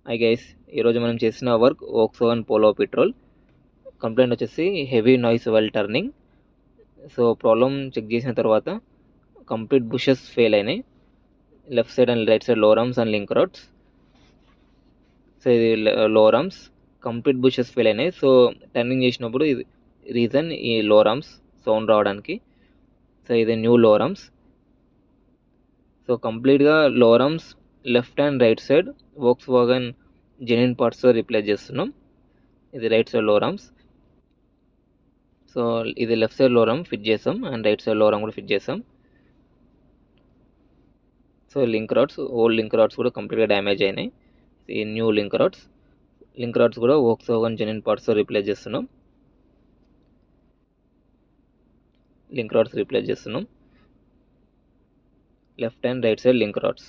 Hi guys, ఈరోజు మనం చేసిన work Volkswagen Polo petrol. Complaint వచ్చేసి heavy noise while turning. So problem check చేసిన తర్వాత కంప్లీట్ బుషెస్ ఫెయిల్ అయినాయి, left side and right side lower arms and link rods. So ఇది lower arms complete bushes fail అయినాయి. So turning చేసినప్పుడు ఇది reason, ఈ lower arms sound రావడానికి. సో ఇది న్యూ లోరమ్స్. సో కంప్లీట్గా lower arms left and right side Volkswagen genuine పార్ట్స్తో రీప్లేస్ చేస్తున్నాం. ఇది రైట్ సైడ్ లోరమ్స్. సో ఇది లెఫ్ట్ సైడ్ లోరమ్ ఫిట్ చేసాం అండ్ రైట్ సైడ్ లోరమ్ కూడా ఫిట్ చేసాం. So link rods, old link rods కూడా కంప్లీట్గా డ్యామేజ్ అయినాయి. ఈ న్యూ లింక్ రాడ్స్ కూడా వోక్స్వాగన్ జెన్యున్ పార్ట్స్తో రీప్లేస్ చేస్తున్నాం. Left and right side link rods.